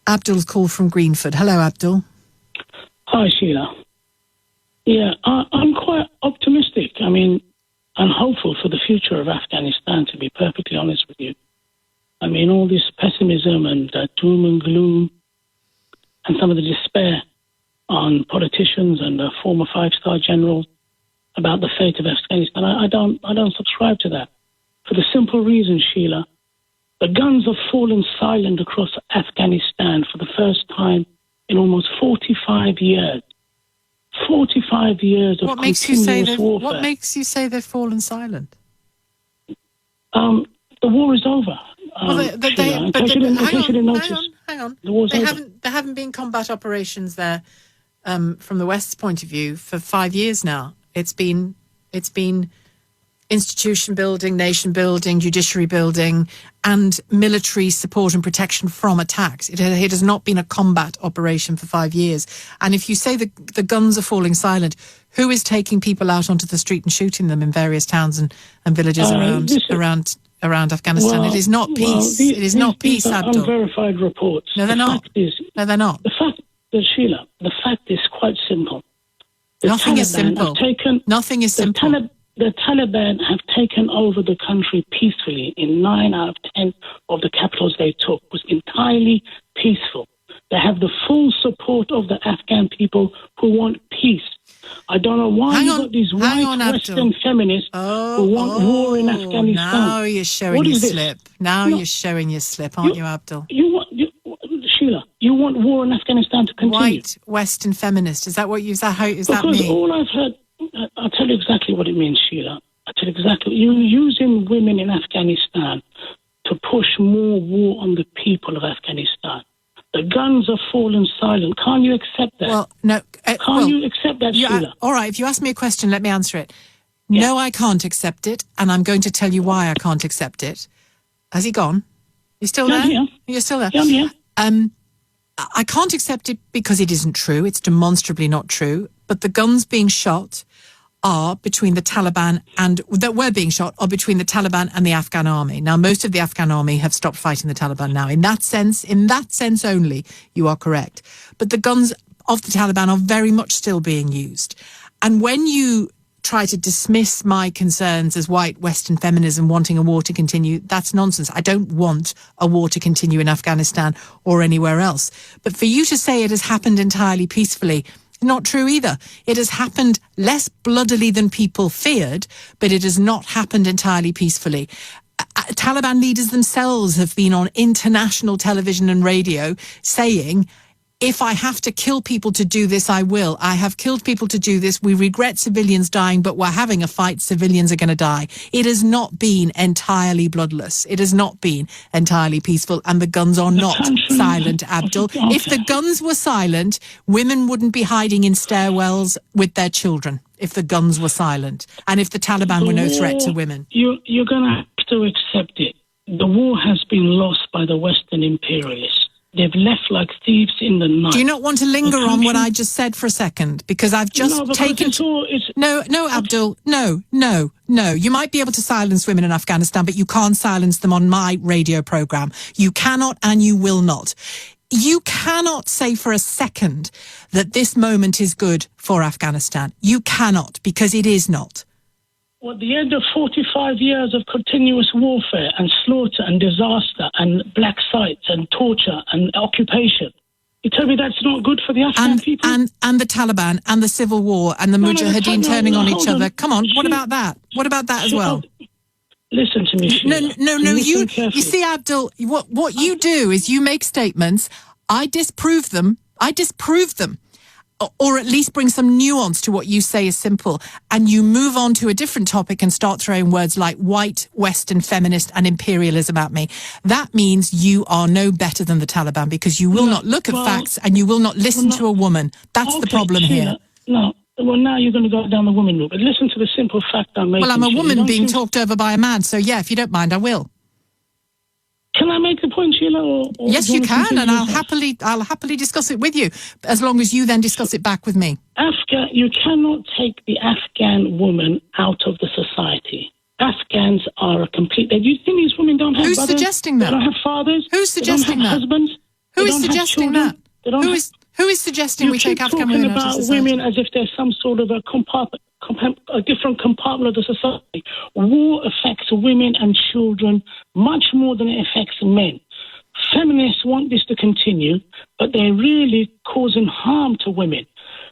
Abdul's call from Greenford. Hello, Abdul. Hi, Sheila. Yeah, I'm quite optimistic. I mean, I'm hopeful for the future of Afghanistan, to be perfectly honest with you. I mean, all this pessimism and doom and gloom and some of the despair on politicians and former five-star generals about the fate of Afghanistan, I don't subscribe to that. For the simple reason, Sheila, the guns have fallen silent across Afghanistan for the first time in almost 45 years. 45 years of continuous warfare. What makes you say they've fallen silent? The war is over. Hang on. There haven't been combat operations there from the West's point of view for 5 years now. It's been institution building, nation building, judiciary building, and military support and protection from attacks. It has not been a combat operation for 5 years. And if you say the guns are falling silent, who is taking people out onto the street and shooting them in various towns and villages around Afghanistan? Well, it is not peace. It is not peace, Abdul. Unverified reports. No, they're not. No, they're not. Sheila, the fact is quite simple. Nothing is simple. Nothing is simple. The Taliban have taken over the country peacefully. In 9 out of 10 of the capitals they took was entirely peaceful. They have the full support of the Afghan people who want peace. I don't know why you've got these white Western feminists who want war in Afghanistan. Now you're showing your slip. You're showing your slip, aren't you, Abdul? Sheila, you want war in Afghanistan to continue? White Western feminist. Is that what you? Is that mean? Because all I've heard. I'll tell you exactly what it means, Sheila. I'll tell you exactly. You're using women in Afghanistan to push more war on the people of Afghanistan. The guns are fallen silent. Can't you accept that? Well, no. Can't you accept that, Sheila? All right, if you ask me a question, let me answer it. Yeah. No, I can't accept it, and I'm going to tell you why I can't accept it. Has he gone? You still there? Yeah. You're still there? Yeah. I can't accept it because it isn't true. It's demonstrably not true. But the guns being shot are between the Taliban and the Afghan army. Now, most of the Afghan army have stopped fighting the Taliban now. In that sense only, you are correct. But the guns of the Taliban are very much still being used. And when you try to dismiss my concerns as white Western feminism wanting a war to continue, that's nonsense. I don't want a war to continue in Afghanistan or anywhere else. But for you to say it has happened entirely peacefully, not true either. It has happened less bloodily than people feared, but it has not happened entirely peacefully. Taliban leaders themselves have been on international television and radio saying, if I have to kill people to do this, I will. I have killed people to do this. We regret civilians dying, but we're having a fight. Civilians are going to die. It has not been entirely bloodless. It has not been entirely peaceful, and the guns are not silent, Abdul. Okay. If the guns were silent, women wouldn't be hiding in stairwells with their children. If the guns were silent, and if the Taliban were no threat to women. You're going to have to accept it. The war has been lost by the Western imperialists. They've left like thieves in the night. Do you not want to linger on what I just said for a second? Because I've just taken... No, Abdul, no. You might be able to silence women in Afghanistan, but you can't silence them on my radio programme. You cannot and you will not. You cannot say for a second that this moment is good for Afghanistan. You cannot, because it is not. Well, at the end of 45 years of continuous warfare and slaughter and disaster and black sites and torture and occupation, you tell me that's not good for the Afghan people? And the Taliban and the civil war and the Mujahideen turning on each other. Come on, what about that? What about that as well? Listen to me, Sheila. No. You see, Abdul, what you do is you make statements. I disprove them. Or at least bring some nuance to what you say is simple, and you move on to a different topic and start throwing words like white, Western, feminist and imperialism at me. That means you are no better than the Taliban, because you will not look at facts and you will not listen to a woman. That's the problem here. No. Well, now you're going to go down the woman route. But listen to the simple fact I'm making. Well, I'm a woman being talked over by a man, so yeah, if you don't mind, I will. Can I make the point, Sheila? Yes, you can, and I'll happily discuss it with you, as long as you then discuss it back with me. You cannot take the Afghan woman out of the society. Afghans are a complete... Do you think these women don't have Who's brothers? suggesting that? They don't have fathers? Who's suggesting they don't have that? husbands? Who is suggesting that? Who is suggesting we take Afghan women out of society? You keep talking about women as if they're some sort of a different compartment of the society. War affects women and children much more than it affects men. Feminists want this to continue, but they're really causing harm to women.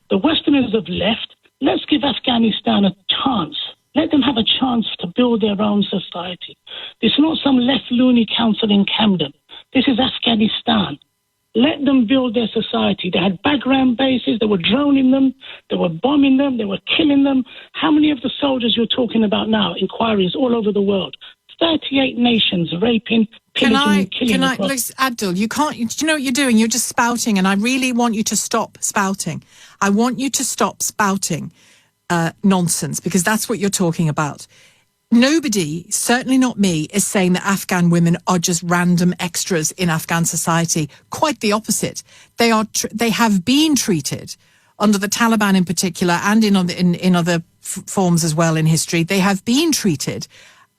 The Westerners have left. Let's give Afghanistan a chance. Let them have a chance to build their own society. It's not some left loony council in Camden. This is Afghanistan. Let them build their society. They had background bases. They were droning them. They were bombing them. They were killing them. How many of the soldiers you're talking about now? Inquiries all over the world. 38 nations raping, pillaging, and killing. Look, Abdul, you can't. Do you know what you're doing? You're just spouting, and I really want you to stop spouting. I want you to stop spouting nonsense, because that's what you're talking about. Nobody, certainly not me, is saying that Afghan women are just random extras in Afghan society. Quite the opposite. They have been treated under the Taliban in particular, and in other forms as well in history. They have been treated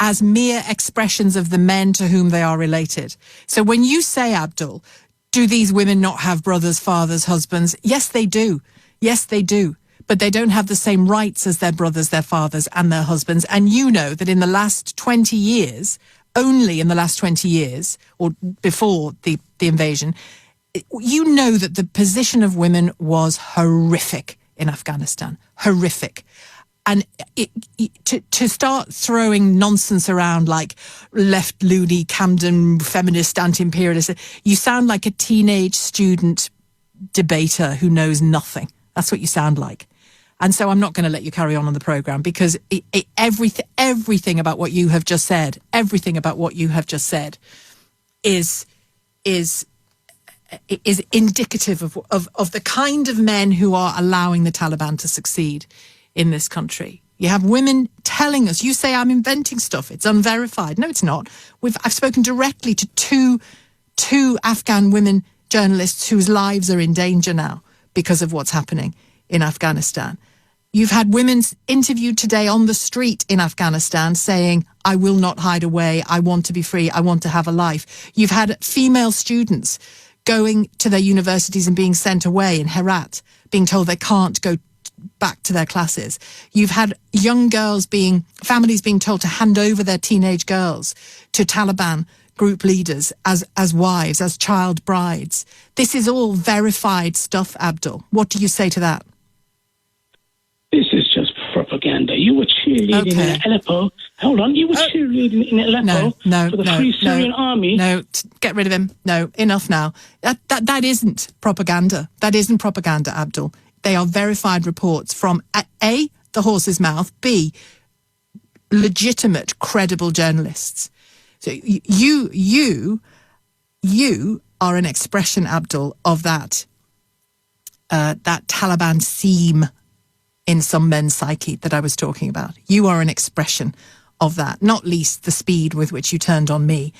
as mere expressions of the men to whom they are related. So when you say, Abdul, do these women not have brothers, fathers, husbands? Yes, they do. Yes, they do. But they don't have the same rights as their brothers, their fathers, and their husbands. And you know that in the last 20 years, only in the last 20 years, or before the invasion, you know that the position of women was horrific in Afghanistan. Horrific. And to start throwing nonsense around like left loony, Camden, feminist, anti-imperialist, you sound like a teenage student debater who knows nothing. That's what you sound like. And so I'm not going to let you carry on the programme, because everything about what you have just said, is indicative of the kind of men who are allowing the Taliban to succeed in this country. You have women telling us, you say I'm inventing stuff, it's unverified. No, it's not. I've spoken directly to two Afghan women journalists whose lives are in danger now because of what's happening in Afghanistan. You've had women interviewed today on the street in Afghanistan saying, I will not hide away, I want to be free, I want to have a life. You've had female students going to their universities and being sent away in Herat, being told they can't go back to their classes. You've had young girls families being told to hand over their teenage girls to Taliban group leaders as wives, as child brides. This is all verified stuff, Abdul. What do you say to that? This is just propaganda. You were cheerleading in Aleppo. Hold on. You were cheerleading in Aleppo for the Free Syrian Army. No, get rid of him. No, enough now. That isn't propaganda. That isn't propaganda, Abdul. They are verified reports from A, the horse's mouth, B, legitimate, credible journalists. So you are an expression, Abdul, of that Taliban seam in some men's psyche that I was talking about. You are an expression of that, not least the speed with which you turned on me.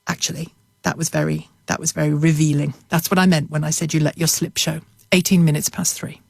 Actually, that was very revealing. That's what I meant when I said you let your slip show. 18 minutes past 3.